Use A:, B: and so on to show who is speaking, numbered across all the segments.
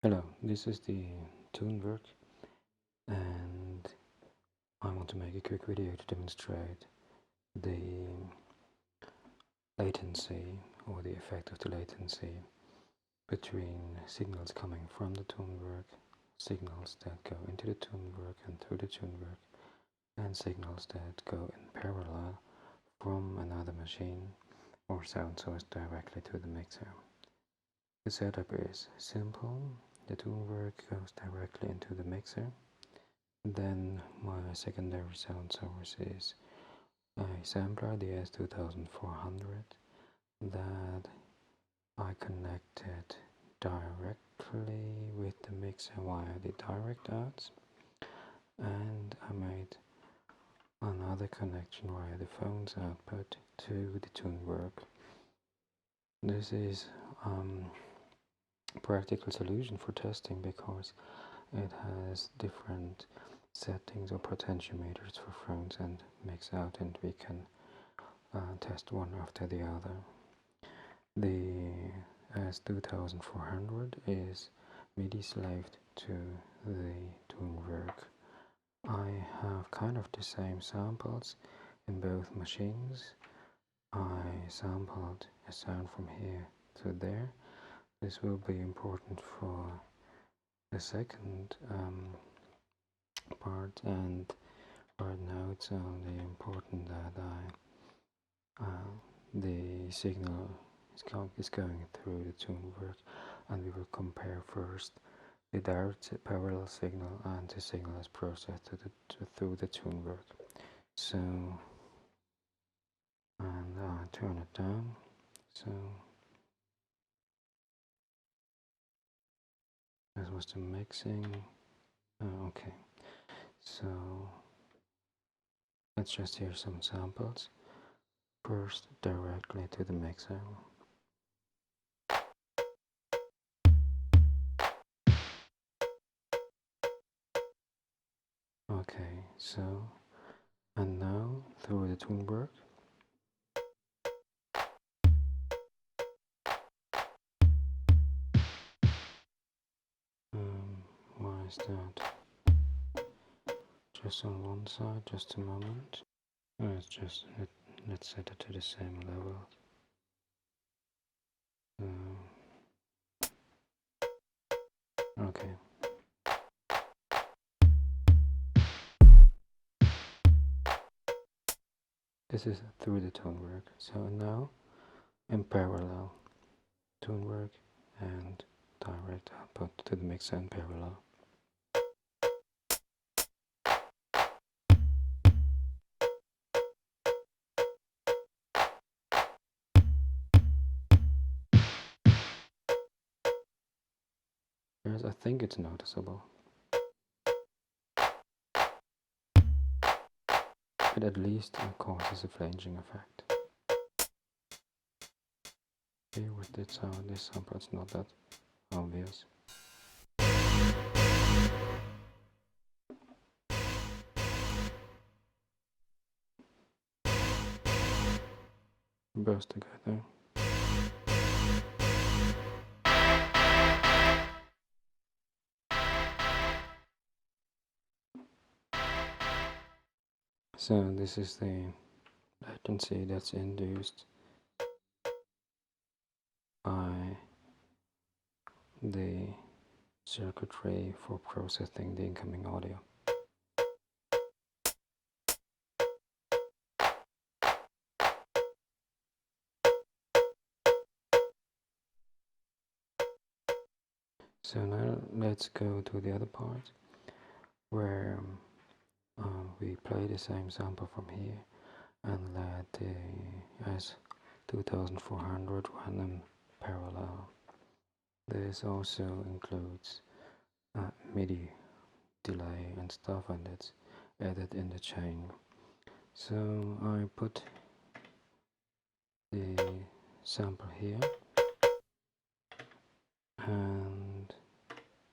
A: Hello, this is the Tonverk, and I want to make a quick video to demonstrate the latency or the effect of the latency between signals coming from the Tonverk, signals that go into the Tonverk and through the Tonverk, and signals that go in parallel from another machine or sound source directly to the mixer. The setup is simple. The Tonverk goes directly into the mixer. Then my secondary sound source is a sampler, the S2400, that I connected directly with the mixer via the direct outs, and I made another connection via the phone's output to the Tonverk. This is a practical solution for testing because it has different settings or potentiometers for phones and mix out, and we can test one after the other. The S2400 is MIDI slaved to the Tonverk. I have kind of the same samples in both machines. I sampled a sound from here to there. This will be important for the second part, and right now it's only important that the signal is going through the Tonverk, and we will compare first the direct parallel signal and the signal is processed through the Tonverk. So, and I turn it down. So this was the mixing. Okay, so let's just hear some samples. First, directly to the mixer. Okay, so, and now through the Tonverk. Why is that? Just on one side, just a moment. It's just, let's set it to the same level. Okay. This is through the Tonverk. So now, in parallel, Tonverk and direct output to the mixer in parallel. Whereas I think it's noticeable. But at least it causes a flanging effect. Here with this sample it's not that obvious. Both together. So this is the latency that's induced by the circuitry for processing the incoming audio. So now let's go to the other part where we play the same sample from here and let the S2400 run in parallel. This also includes MIDI delay and stuff, and it's added in the chain. So I put the sample here and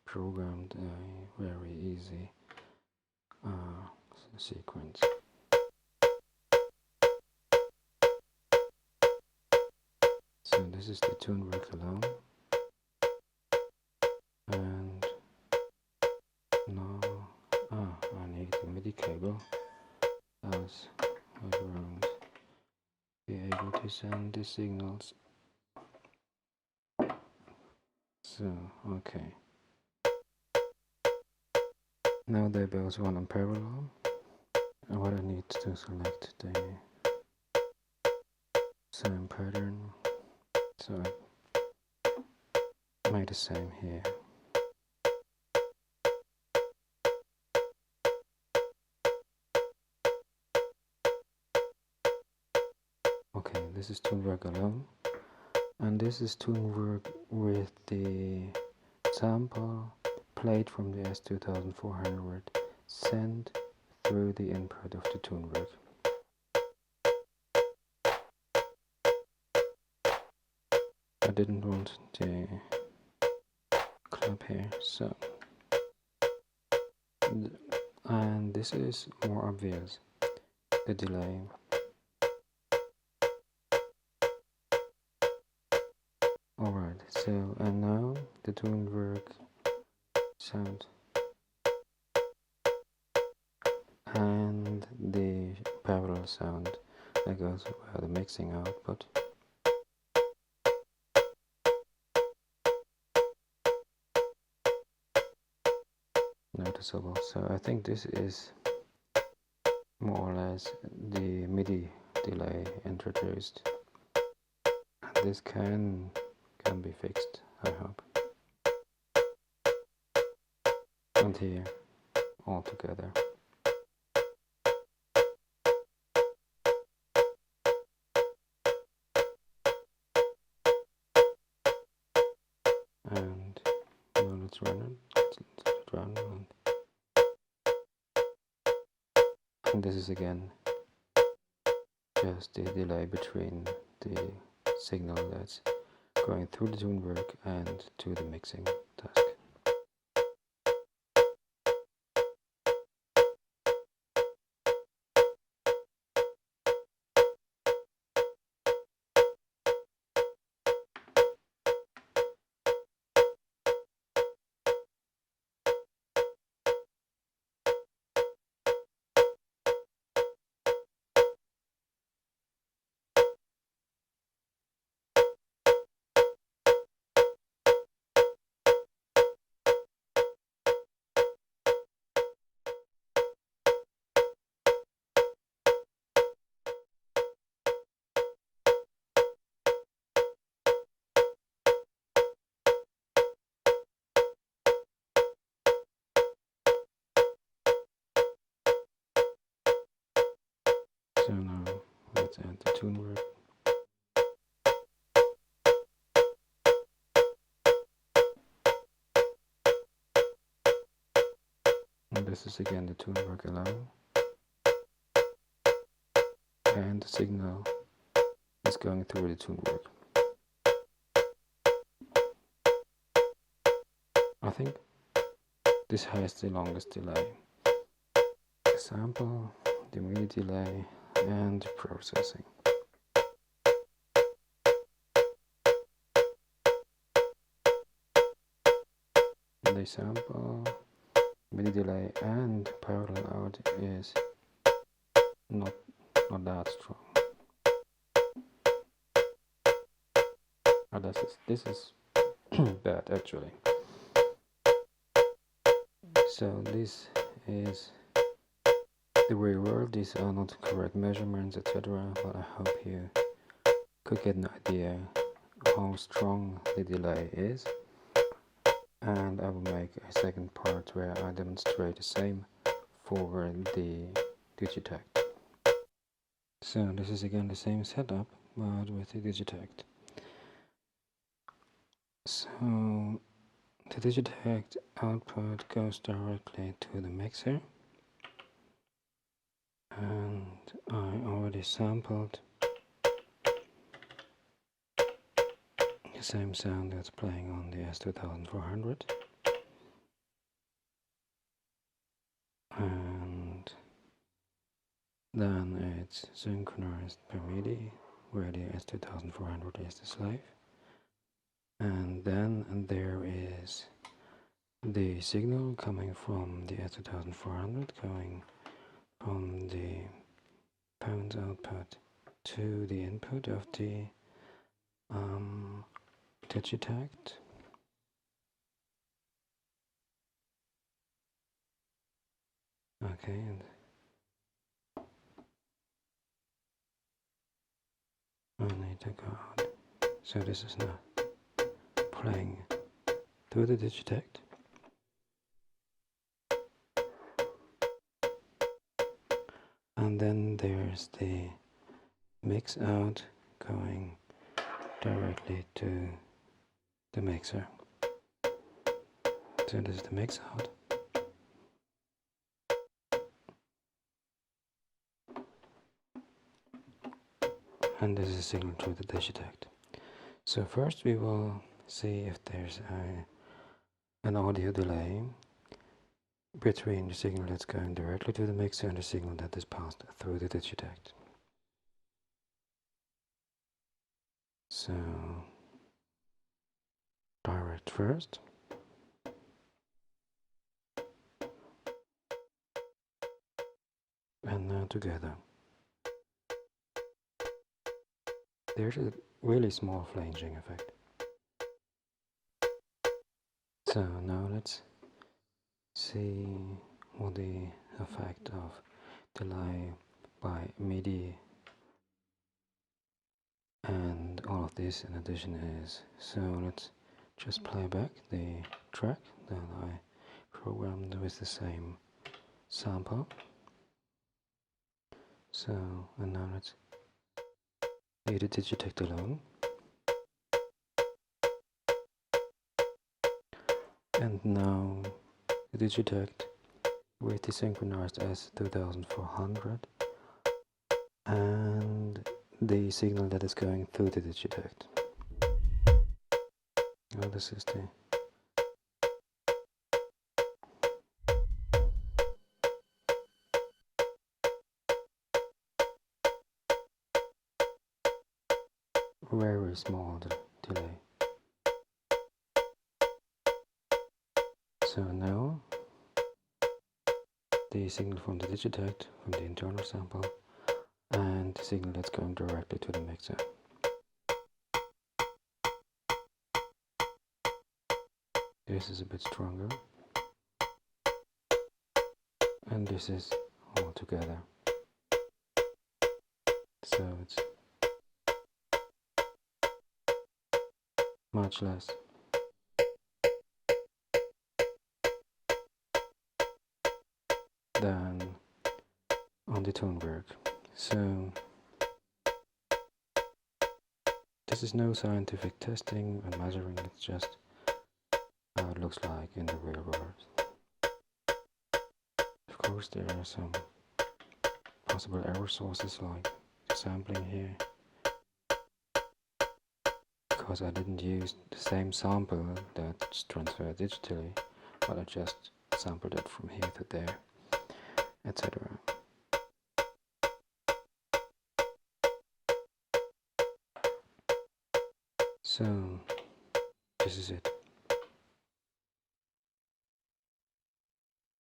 A: programmed a very easy sequence. So this is the Tonverk alone, and cable as around be able to send the signals. So, okay. Now they both run in parallel. And what I need to select the same pattern. So I made the same here. Okay, this is Tonverk alone. And this is Tonverk with the sample played from the S2400 sent through the input of the Tonverk. I didn't want the clip here, so and this is more obvious, the delay. Alright, so and now the Tonverk sound and the parallel sound that goes via the mixing output. Noticeable. So I think this is more or less the MIDI delay introduced. This can be fixed, I hope. And here all together. And now let's run it. Let's run and this is again just the delay between the signal that's going through the Tonverk and to the mixing task. So now let's add the Tonverk. And this is again the Tonverk alone. And the signal is going through the Tonverk. I think this has the longest delay. The sample, the MIDI delay, and the processing. The sample, MIDI delay, and parallel out is not that strong. Oh, this is bad actually. So this is the real world. These are not correct measurements, etc. But I hope you could get an idea how strong the delay is. And I will make a second part where I demonstrate the same for the Digitakt. So this is again the same setup, but with the Digitakt. So the Digitakt output goes directly to the mixer, and I already sampled the same sound that's playing on the S2400, and then it's synchronized per MIDI, where the S2400 is the slave, and then there is the signal coming from the S2400 going from the pound output to the input of the Digitakt. Okay, and I need to go out. So this is now playing through the Digitakt. And then there's the mix out going directly to the mixer. So this is the mix out. And this is a signal through the Digitakt. So first we will see if there's an audio delay between the signal that's going directly to the mixer and the signal that is passed through the Digitakt. So direct first. And now together. There's a really small flanging effect. So now let's see what the effect of delay by MIDI and all of this in addition is. So let's just play back the track that I programmed with the same sample. So, and now let's leave the Digitakt alone. And now the Digitakt with the synchronized S2400 and the signal that is going through the Digitakt. Now this is the very small delay. So now the signal from the Digitakt, from the internal sample, and the signal that's going directly to the mixer. This is a bit stronger, and this is all together. So it's much less. Than on the Tonverk. So this is no scientific testing and measuring, it's just how it looks like in the real world. Of course there are some possible error sources like the sampling here, because I didn't use the same sample that's transferred digitally, but I just sampled it from here to there, etc. So this is it.